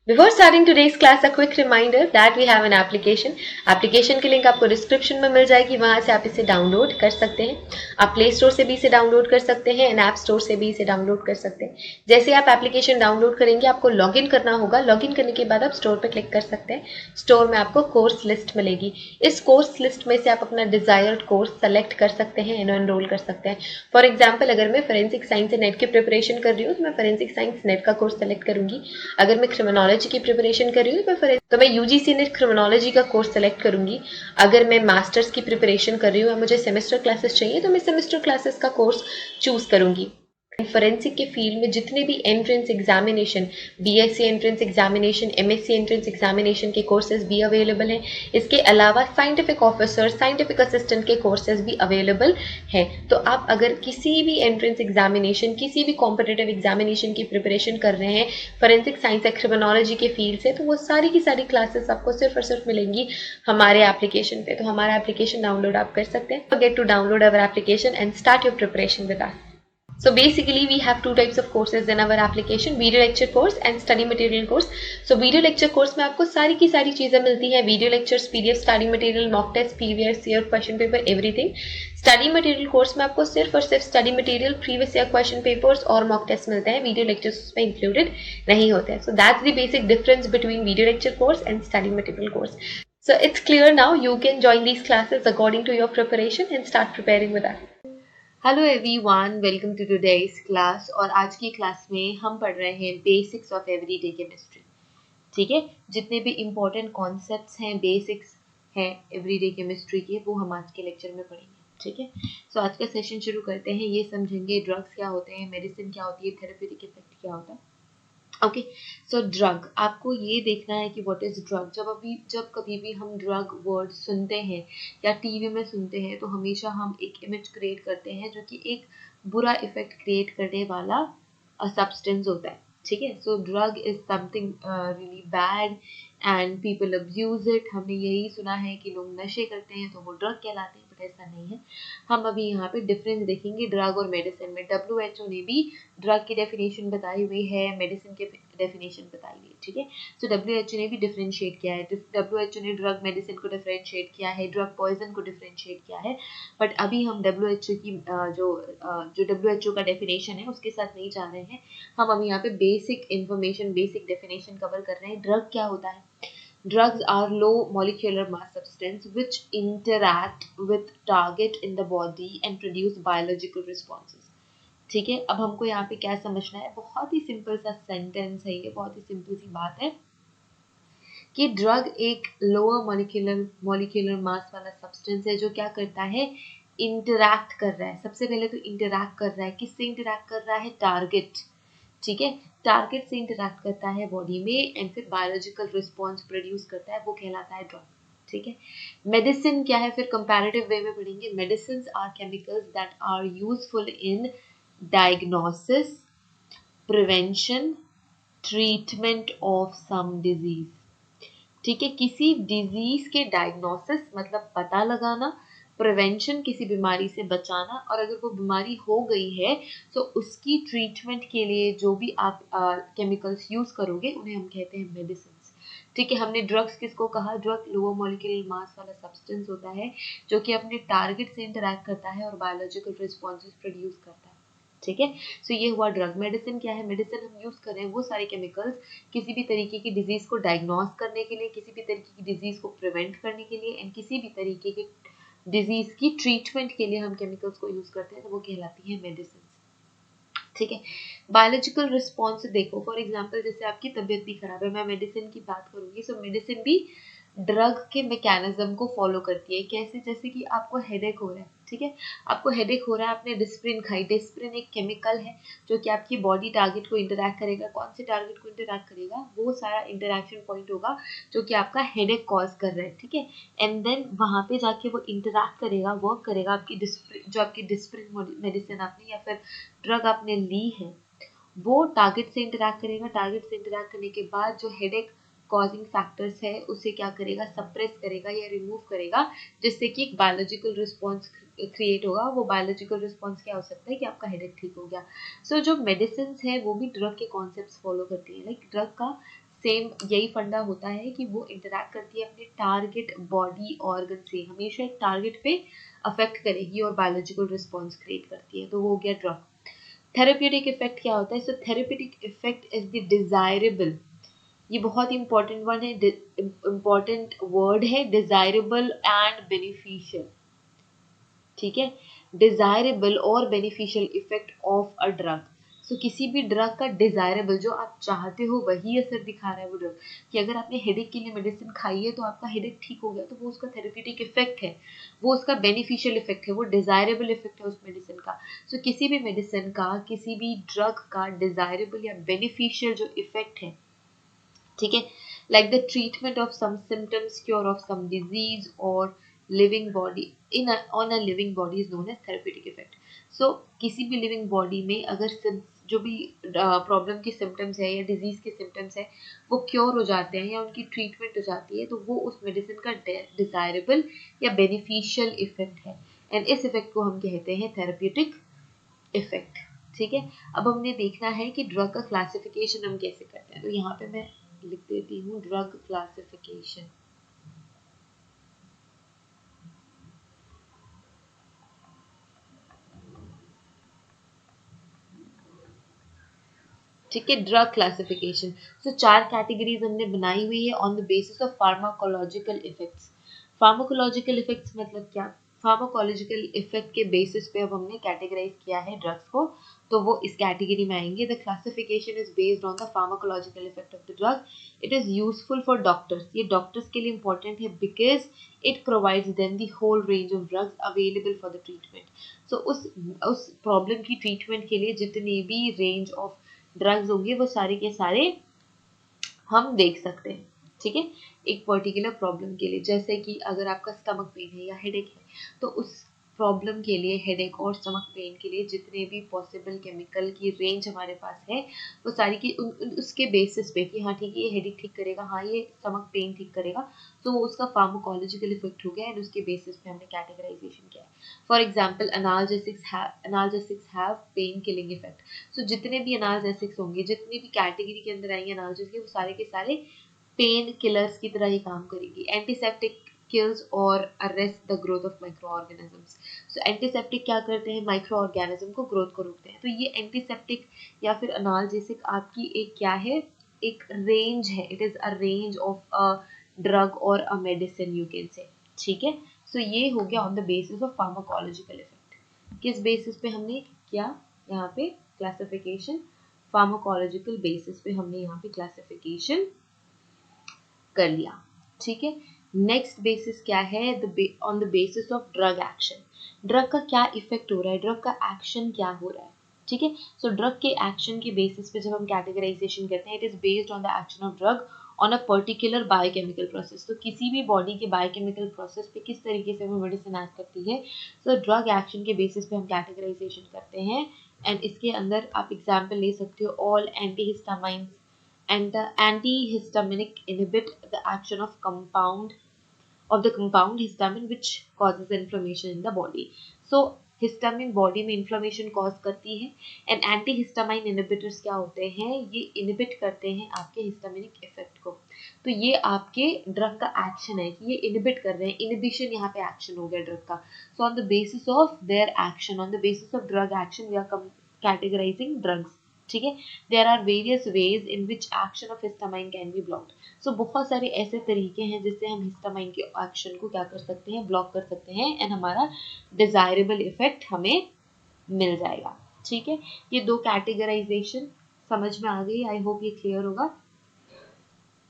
Before starting today's class, a quick reminder that we have an application. Application की link आपको description में मिल जाएगी, वहां से आप इसे डाउनलोड कर सकते हैं. आप प्ले स्टोर से भी इसे डाउनलोड कर सकते हैं एंड ऐप स्टोर से भी इसे डाउनलोड कर सकते हैं. जैसे आप एप्लीकेशन डाउनलोड करेंगे आपको लॉगिन करना होगा. लॉगिन करने के बाद आप स्टोर पर क्लिक कर सकते हैं. स्टोर में आपको कोर्स लिस्ट मिलेगी. इस कोर्स लिस्ट में से आप अपना डिजायर्ड कोर्स सेलेक्ट कर सकते हैं एंड एनरोल कर सकते हैं. फॉर एग्जाम्पल, अगर मैं फोरेंसिक साइंस नेट की प्रिपरेशन कर रही हूँ तो मैं फोरेंसिक साइंस नेट का कोर्स सेलेक्ट करूंगी. अगर मैं क्रिमिनोलॉजी की प्रिपरेशन कर रही हूँ तो मैं यूजीसी नेट क्रिमिनोलॉजी का कोर्स सेलेक्ट करूंगी. अगर मैं मास्टर्स की प्रिपरेशन कर रही हूँ और मुझे सेमेस्टर क्लासेस चाहिए तो मैं सेमेस्टर क्लासेस का कोर्स चूज करूंगी. फोरेंसिक के फील्ड में जितने भी entrance examination, BSc entrance examination, MSc entrance examination के कोर्सेज भी अवेलेबल हैं. इसके अलावा साइंटिफिक ऑफिसर, साइंटिफिक असिस्टेंट के कोर्सेज भी अवेलेबल हैं. तो आप अगर किसी भी एंट्रेंस एग्जामिनेशन, किसी भी कॉम्पिटेटिव एग्जामिनेशन की प्रिपरेशन कर रहे हैं फोरेंसिक साइंस या क्रिमिनोलॉजी के फील्ड से, तो वो सारी की सारी क्लासेस आपको सिर्फ और सिर्फ मिलेंगी हमारे एप्लीकेशन पे. तो हमारा एप्लीकेशन डाउनलोड आप कर सकते हैं. Get to download our application and start your preparation with us. So basically we have two types of courses in our application, video lecture course and study material course. So video lecture course में आपको सारी की सारी चीजें मिलती हैं. Video lectures, PDF, study material, mock test, previous year question paper, everything. Study material course में आपको सिर्फ और सिर्फ study material, previous year question papers और मॉक टेस्ट मिलते हैं. वीडियो लेक्चर्स उसमें इंक्लूडेड नहीं होते हैं. So that's the basic difference between video lecture course and study material course. So it's clear now. You can join these classes according to your preparation and start preparing with us. Hello everyone, welcome to today's class. और आज की class में हम पढ़ रहे हैं basics of everyday chemistry. ठीक है, जितने भी इम्पोर्टेंट कॉन्सेप्ट्स हैं, बेसिक्स हैं एवरीडे केमिस्ट्री के, वो हम आज के लेक्चर में पढ़ेंगे. ठीक है, सो आज का सेशन शुरू करते हैं. ये समझेंगे ड्रग्स क्या होते हैं, मेडिसिन क्या होती है, थेरेप्यूटिक इफेक्ट क्या होता है. ओके, सो ड्रग, आपको ये देखना है कि व्हाट इज ड्रग. जब कभी भी हम ड्रग वर्ड सुनते हैं या टीवी में सुनते हैं तो हमेशा हम एक इमेज क्रिएट करते हैं जो कि एक बुरा इफेक्ट क्रिएट करने वाला सब्सटेंस होता है. ठीक है, so drug is something really bad and people abuse it. हमने यही सुना है कि लोग नशे करते हैं तो वो ड्रग कहलाते हैं, बट ऐसा नहीं है. हम अभी यहाँ पे डिफरेंस देखेंगे ड्रग और मेडिसिन में. WHO ने भी ड्रग की डेफिनेशन बताई हुई है, मेडिसिन की डेफिनेशन बताई हुई है. ठीक है, सो WHO ने भी डिफरेंशिएट किया है. WHO ने ड्रग मेडिसिन को डिफरेंशिएट किया है, ड्रग पॉइजन को डिफरेंशिएट किया है. बट अभी हम WHO की जो WHO का डेफिनेशन है उसके साथ नहीं जा रहे हैं. हम अभी यहाँ पे basic information, basic definition cover कर रहे हैं. ड्रग क्या होता है? Drugs are low molecular mass substance which interact with target in the body and produce biological responses. ठीक है, अब हमको यहाँ पे क्या समझना है? बहुत ही सिंपल सा सेंटेंस है ये, बहुत ही सिंपल सी बात है कि ड्रग एक लोअर मॉलिक्यूलर मास वाला सब्सटेंस है जो क्या करता है? इंटरैक्ट कर रहा है. सबसे पहले तो इंटरैक्ट कर रहा है. किससे इंटरैक्ट कर रहा है? टारगेट. ठीक है, टारगेट से इंटरैक्ट करता है बॉडी में एंड फिर बायोलॉजिकल रिस्पॉन्स प्रोड्यूस करता है, वो कहलाता है ड्रग. ठीक है, मेडिसिन क्या है? फिर कंपैरेटिव वे में पढ़ेंगे. Medicine are chemicals that are useful in diagnosis, prevention, treatment of some disease. ठीक है, किसी डिजीज के डायग्नोसिस मतलब पता लगाना, प्रिवेंशन किसी बीमारी से बचाना, और अगर वो बीमारी हो गई है तो उसकी ट्रीटमेंट के लिए जो भी आप केमिकल्स यूज करोगे उन्हें हम कहते हैं मेडिसिन. ठीक है, हमने ड्रग्स किसको कहा? ड्रग लोअर मॉलिक्यूलर मास वाला सब्सटेंस होता है जो कि अपने टारगेट से इंटरैक्ट करता है और बायोलॉजिकल रिस्पॉन्सेज प्रोड्यूस करता है. ठीक है, सो ये हुआ ड्रग. मेडिसिन क्या है? मेडिसिन हम यूज कर रहे हैं वो सारे केमिकल्स किसी भी तरीके की डिजीज को डायग्नोस करने के लिए, किसी भी तरीके की डिजीज को प्रिवेंट करने के लिए एंड किसी भी तरीके की डिजीज की ट्रीटमेंट के लिए हम केमिकल्स को यूज करते हैं, तो वो कहलाती है मेडिसिन. ठीक है, बायोलॉजिकल रिस्पॉन्स देखो, फॉर एग्जांपल जैसे आपकी तबीयत भी खराब है, मैं मेडिसिन की बात करूंगी. सो मेडिसिन भी ड्रग के मैकेनिज्म को फॉलो करती है. कैसे? जैसे कि आपको हेडेक हो रहा है. ठीक है, आपको हेडेक हो रहा है, आपने डिस्प्रिन खाई. डिस्प्रिन एक केमिकल है जो कि आपकी बॉडी टारगेट को इंटरैक्ट करेगा. कौन से टारगेट को इंटरैक्ट करेगा? वो सारा इंटरैक्शन पॉइंट होगा जो कि आपका हेडेक कॉज कर रहा है. ठीक है, एंड देन वहां पे जाके वो इंटरैक्ट करेगा, वर्क करेगा. आपकी जो आपकी डिस्प्रिन मेडिसिन आपने या फिर ड्रग आपने ली है वो टारगेट से इंटरैक्ट करेगा. टारगेट से इंटरैक्ट करने के बाद जो हेडेक कॉजिंग फैक्टर्स है उसे क्या करेगा? सप्रेस करेगा या रिमूव करेगा, जिससे कि एक बायोलॉजिकल रिस्पॉन्स क्रिएट होगा. वो बायोलॉजिकल रिस्पॉन्स क्या हो सकता है कि आपका हेडेक ठीक हो गया. सो जो मेडिसिन है वो भी ड्रग के कॉन्सेप्ट्स फॉलो करती है. लाइक ड्रग का सेम यही फंडा होता है कि वो इंटरैक्ट करती है अपने टारगेट बॉडी ऑर्गन से, हमेशा एक टारगेट पे अफेक्ट करेगी और बायोलॉजिकल रिस्पॉन्स क्रिएट करती है। तो वो हो गया ड्रग। थेरेप्यूटिक इफेक्ट क्या होता है? So therapeutic effect is the desirable, ये बहुत इंपॉर्टेंट वर्ड है, इंपॉर्टेंट वर्ड है, डिजायरेबल एंड बेनिफिशियल। ठीक है, डिजायरेबल और beneficial effect of a drug. So किसी भी ड्रग का डिजायरेबल, जो आप चाहते हो वही असर दिखा रहा है वो ड्रग, कि अगर आपने हेडेक के लिए मेडिसिन खाई है तो आपका हेडेक ठीक हो गया, तो वो उसका थेरेप्यूटिक इफेक्ट है, वो उसका बेनिफिशियल इफेक्ट है, वो डिजायरेबल इफेक्ट है उस मेडिसिन का। सो किसी भी मेडिसिन का, किसी भी ड्रग का डिजायरेबल या बेनिफिशियल जो इफेक्ट है, ठीक है, like the treatment of some symptoms, cure of some disease और living body in on a living body is known as therapeutic effect. So किसी भी लिविंग बॉडी में अगर जो भी प्रॉब्लम के सिम्टम्स है या डिजीज के सिम्टम्स है वो क्योर हो जाते हैं या उनकी ट्रीटमेंट हो जाती है, तो वो उस मेडिसिन का डिजायरेबल या बेनिफिशियल इफेक्ट है, एंड इस इफेक्ट को हम कहते हैं थेरेप्यूटिक इफेक्ट। ठीक है, अब हमने देखना है कि ड्रग का क्लासिफिकेशन हम कैसे करते हैं। तो यहाँ पे मैं लिख देती हूँ ड्रग क्लासिफिकेशन। ठीक है, ड्रग क्लासिफिकेशन। सो 4 कैटेगरीज हमने बनाई हुई है on the basis of pharmacological effects. Pharmacological effects मतलब क्या? फार्माकोलॉजिकल इफेक्ट के बेसिस पे अब हमने कैटेगराइज किया है ड्रग्स को, तो वो इस कैटेगरी में आएंगे। The classification is based on the pharmacological effect of the drug. It is useful for doctors, ये डॉक्टर्स के लिए इंपॉर्टेंट है because it provides them the whole range of drugs available for the treatment. So उस problem की treatment के लिए जितने भी रेंज ऑफ ड्रग्स होंगे वो सारे के सारे हम देख सकते हैं। ठीक है, एक पर्टिकुलर प्रॉब्लम के लिए, जैसे कि अगर आपका स्टमक पेन है या हेडेक है, तो उस प्रॉब्लम के लिए, हेडेक और स्टमक पेन के लिए जितने भी पॉसिबल केमिकल की रेंज हमारे पास है वो सारी की उसके बेसिस पे कि हाँ ठीक है ये हेडेक ठीक करेगा, हाँ ये स्टमक पेन ठीक करेगा, तो वो उसका फार्माकोलॉजिकल इफेक्ट हो गया एंड उसके बेसिस पे हमने कैटेगराइजेशन किया है। For example analgesics have pain killing effect. So जितने भी एनाल्जेसिक्स होंगे, जितनी भी कैटेगरी के अंदर आएंगे एनाल्जेसिक्स के, वो सारे के सारे पेन किलर्स की तरह ही काम करेगी। Antiseptic kills or arrest the growth of microorganisms. So antiseptic क्या करते हैं? माइक्रो ऑर्गेनिज्म को ग्रोथ को रोकते हैं। तो ये एंटीसेप्टिक या फिर अनाल्जेसिक आपकी एक क्या है? एक रेंज है। It is a range of a drug और a medicine you can say. ठीक है, सो ये हो गया on the basis of pharmacological effect. किस बेसिस पे हमने किया यहाँ पे क्लासिफिकेशन? फार्माकोलॉजिकल बेसिस पे हमने यहाँ पे क्लासिफिकेशन कर लिया। ठीक है, नेक्स्ट बेसिस क्या है? On the basis of drug action. Drug का क्या इफेक्ट हो रहा है, ड्रग का एक्शन क्या हो रहा है। ठीक है, सो ड्रग के एक्शन के बेसिस पे जब हम कैटेगराइजेशन करते हैं, it is based on the action of drug on a particular biochemical process. तो किसी भी बॉडी के बायोकेमिकल प्रोसेस पे किस तरीके से वो मेडिसिन एक्ट करती है, सो ड्रग एक्शन के बेसिस पे हम कैटेगराइजेशन करते हैं। एंड इसके अंदर आप एग्जाम्पल ले सकते हो, all एंटीहिस्टामाइंस and the antihistaminic inhibit the action of the compound histamine which causes inflammation in the body. So histamine body में इन्फ्लेमेशन कॉज करती है एंड एंटीहिस्टामाइन इनहिबिटर्स क्या होते हैं? ये इनहिबिट करते हैं आपके हिस्टामिनिक इफेक्ट को। तो ये आपके ड्रग का एक्शन है कि ये इनहिबिट कर रहे हैं, इनहिबिशन यहाँ पे एक्शन हो गया ड्रग का। So on the basis of their action, on the basis of drug action we are categorizing drugs. ठीक है, there are various ways in which action of histamine can be blocked. So बहुत सारे ऐसे तरीके हैं जिससे हम हिस्टामाइन के एक्शन को क्या कर सकते हैं? ब्लॉक कर सकते हैं एंड हमारा डिजायरेबल इफेक्ट हमें मिल जाएगा। ठीक है, ये दो कैटेगराइजेशन समझ में आ गई, आई होप ये क्लियर होगा।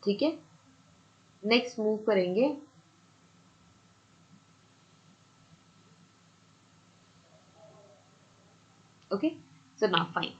ठीक है, नेक्स्ट मूव करेंगे। Okay, so now fine,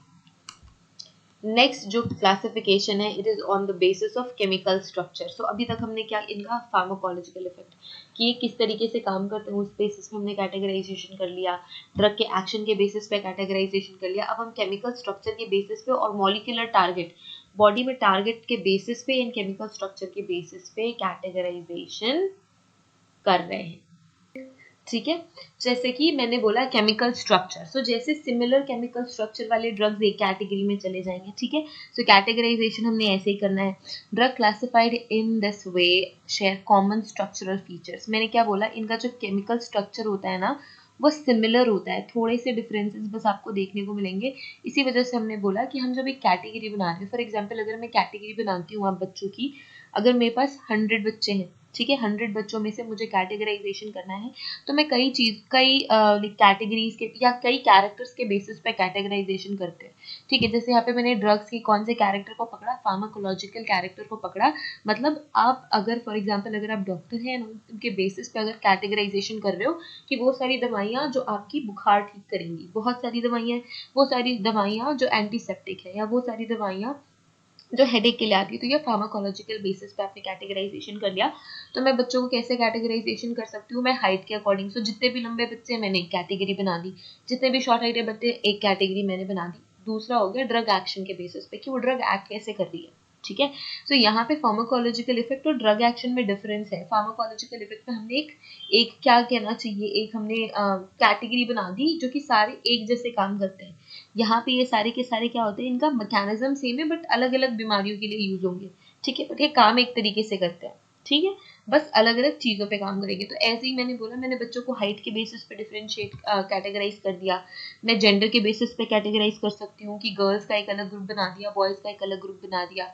next जो क्लासिफिकेशन है, it is on the basis of chemical structure. So अभी तक हमने क्या इनका फार्माकोलॉजिकल इफेक्ट कि ये किस तरीके से काम करते हैं उस बेसिस पे हमने कैटेगराइजेशन कर लिया, ड्रग के एक्शन के बेसिस पे कैटेगराइजेशन कर लिया। अब हम केमिकल स्ट्रक्चर के बेसिस पे और मॉलिक्यूलर टारगेट, बॉडी में टारगेट के बेसिस पे इन केमिकल स्ट्रक्चर के बेसिस पे कैटेगराइजेशन कर रहे हैं। ठीक है। जैसे कि मैंने बोला केमिकल स्ट्रक्चर, सो जैसे सिमिलर केमिकल स्ट्रक्चर वाले ड्रग्स एक कैटेगरी में चले जाएंगे, ठीक है। सो कैटेगराइजेशन हमने ऐसे ही करना है, drug classified in this way share common structural features. मैंने क्या बोला, इनका जो केमिकल स्ट्रक्चर होता है ना वो सिमिलर होता है, थोड़े से डिफरेंसेस बस आपको देखने को मिलेंगे। इसी वजह से हमने बोला कि हम जब एक कैटेगरी बना रहे हैं, फॉर एग्जाम्पल अगर मैं कैटेगरी बनाती हूँ आप बच्चों की, अगर मेरे पास 100 बच्चे हैं, ठीक है, 100 बच्चों में से मुझे कैटेगराइजेशन करना है, तो मैं कई कैटेगरीज के या कई कैरेक्टर्स के बेसिस पे कैटेगराइजेशन करते हैं, ठीक है। जैसे यहाँ पे मैंने ड्रग्स की कौन से कैरेक्टर को पकड़ा, फार्माकोलॉजिकल कैरेक्टर को पकड़ा। मतलब आप अगर फॉर एग्जांपल अगर आप डॉक्टर हैं, उनके बेसिस पे अगर कैटेगराइजेशन कर रहे हो कि वो सारी दवाइयाँ जो आपकी बुखार ठीक करेंगी, बहुत सारी दवाइयाँ, वो सारी दवाइयाँ जो एंटीसेप्टिक है, या वो सारी दवाइयाँ जो हेडेक के लिए आती है, तो ये फार्माकोलॉजिकल बेसिस पे आपने कैटेगराइजेशन कर लिया। तो मैं बच्चों को कैसे कैटेगराइजेशन कर सकती हूँ, मैं हाइट के अकॉर्डिंग, सो जितने भी लंबे बच्चे हैं मैंने एक कैटेगरी बना दी, जितने भी शॉर्ट हाइट बच्चे एक कैटेगरी मैंने बना दी। दूसरा हो गया ड्रग एक्शन के बेसिस पे कि वो ड्रग एक्ट कैसे कर रही है, ठीक है। सो यहाँ पे फार्माकोलॉजिकल इफेक्ट और ड्रग एक्शन में डिफरेंस है। फार्माकोलॉजिकल इफेक्ट में हमने एक क्या कहना चाहिए, एक हमने कैटेगरी बना दी जो कि सारे एक जैसे काम करते हैं। यहाँ पे ये सारे के सारे क्या होते हैं, इनका मैकेनिज्म सेम है बट अलग अलग बीमारियों के लिए यूज होंगे, ठीक है, बट ये काम एक तरीके से करते हैं, ठीक है, बस अलग अलग चीजों पे काम करेंगे। तो ऐसे ही मैंने बोला, मैंने बच्चों को हाइट के बेसिस पे डिफरेंशिएट कैटेगराइज कर दिया। मैं जेंडर के बेसिस पे कैटेगराइज कर सकती हूँ कि गर्ल्स का एक अलग ग्रुप बना दिया, बॉयज का एक अलग ग्रुप बना दिया।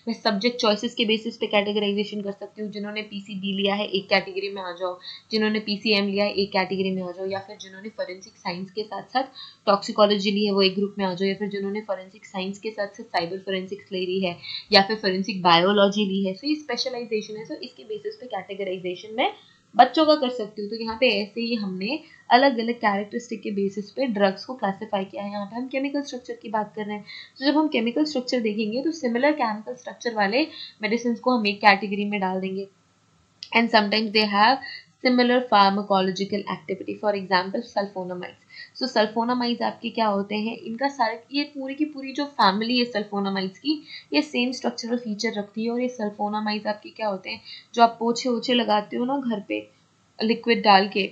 मैं सब्जेक्ट चॉइसेस के बेसिस पे कैटेगराइजेशन कर सकती हूँ, जिन्होंने पीसीबी लिया है एक कैटेगरी में आ जाओ, जिन्होंने पीसीएम लिया है एक कैटेगरी में आ जाओ, या फिर जिन्होंने फोरेंसिक साइंस के साथ साथ टॉक्सिकोलॉजी ली है वो एक ग्रुप में आ जाओ, या फिर जिन्होंने फोरेंसिक साइंस के साथ साथ साइबर फोरेंसिक्स ले ली है, या फिर फोरेंसिक बायोलॉजी ली है। सो ये स्पेशलाइजेशन है, सो इसके बेसिस पे कैटेगराइजेशन में बच्चों का कर सकती हूँ। तो यहाँ पे ऐसे ही हमने अलग अलग कैरेक्टरिस्टिक के बेसिस पे ड्रग्स को क्लासिफाई किया है। यहाँ पे हम केमिकल स्ट्रक्चर की बात कर रहे हैं, तो जब हम केमिकल स्ट्रक्चर देखेंगे तो सिमिलर केमिकल स्ट्रक्चर वाले मेडिसिन को हम एक कैटेगरी में डाल देंगे, and sometimes they have similar pharmacological activity, for example sulfonamides। so sulfonamides आपके क्या होते हैं, इनका सारे ये पूरी की पूरी जो फैमिली है sulfonamides की, ये सेम स्ट्रक्चरल फीचर रखती है। और ये sulfonamides आपके क्या होते हैं, जो आप पोछे ओछे लगाते हो ना घर पे लिक्विड डाल के,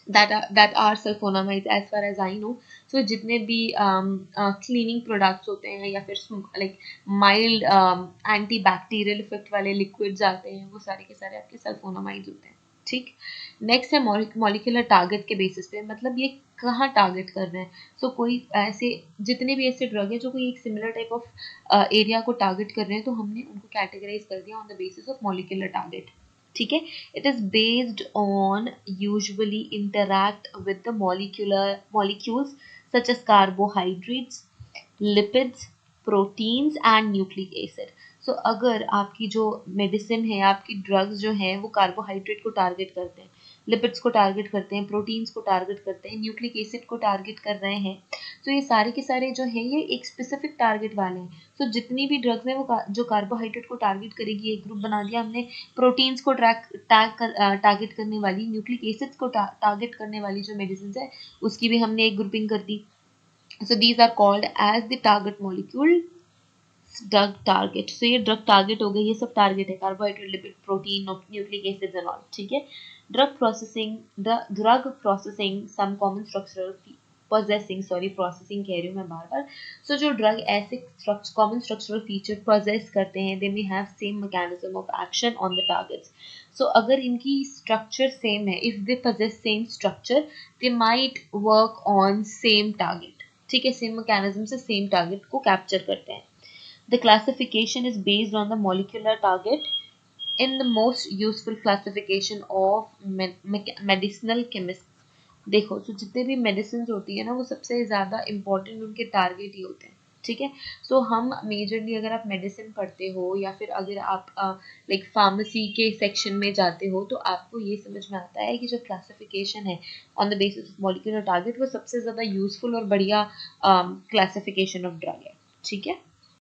that are sulfonamides as far as I know। so जितने भी क्लीनिंग प्रोडक्ट्स होते हैं या फिर like mild anti bacterial effect वाले लिक्विड्स आते हैं, वो सारे के सारे आपके सल्फोनामाइड्स होते हैं, ठीक। नेक्स्ट है मॉलिक्यूलर टारगेट के बेसिस पे, मतलब ये कहाँ टारगेट कर रहे हैं। सो कोई ऐसे जितने भी ऐसे ड्रग है जो कोई एक सिमिलर टाइप ऑफ एरिया को टारगेट कर रहे हैं, तो हमने उनको कैटेगराइज कर दिया on the basis of molecular target, ठीक है। It is based on usually interact with the molecules such as carbohydrates, lipids, proteins and nucleic acid। सो अगर आपकी जो मेडिसिन है, आपकी ड्रग्स जो हैं वो कार्बोहाइड्रेट को टारगेट करते हैं, लिपिड्स को टारगेट करते हैं, प्रोटीन्स को टारगेट करते हैं, न्यूक्लिक एसिड को टारगेट कर रहे हैं, तो ये सारे के सारे जो हैं ये एक स्पेसिफिक टारगेट वाले हैं। सो जितनी भी ड्रग्स हैं वो जो कार्बोहाइड्रेट को टारगेट करेगी, एक ग्रुप बना दिया हमने। प्रोटीन्स को टारगेट करने वाली, न्यूक्लिक एसिड्स को टारगेट करने वाली जो मेडिसिन है उसकी भी हमने एक ग्रुपिंग कर दी। so these are called as the target molecule, drug target। so ये drug target हो गई, ये सब target है, carbohydrate, lipid, protein, nucleic acids and all, ठीक है। drug processing some common structural processing कह रही हूँ मैं बार बार। so जो drug ऐसे common structural feature possess करते हैं, they may have same mechanism of action on the targets। so अगर इनकी structure same है, if they possess same structure, they might work on same target, ठीक है, सेम मैकेनिज्म से same target को capture करते हैं। The classification is based on the molecular target in the most useful classification of medicinal chemist. देखो तो जितने भी मेडिसिन होती है ना वो सबसे ज़्यादा इंपॉर्टेंट उनके टारगेट ही होते हैं, ठीक है। सो हम मेजरली अगर आप मेडिसिन पढ़ते हो या फिर अगर आप लाइक फार्मेसी के सेक्शन में जाते हो, तो आपको ये समझ में आता है कि जो क्लासिफिकेशन है on the basis of molecular target वो सबसे ज़्यादा यूजफुल और बढ़िया क्लासिफिकेशन ऑफ ड्रग है, ठीक है।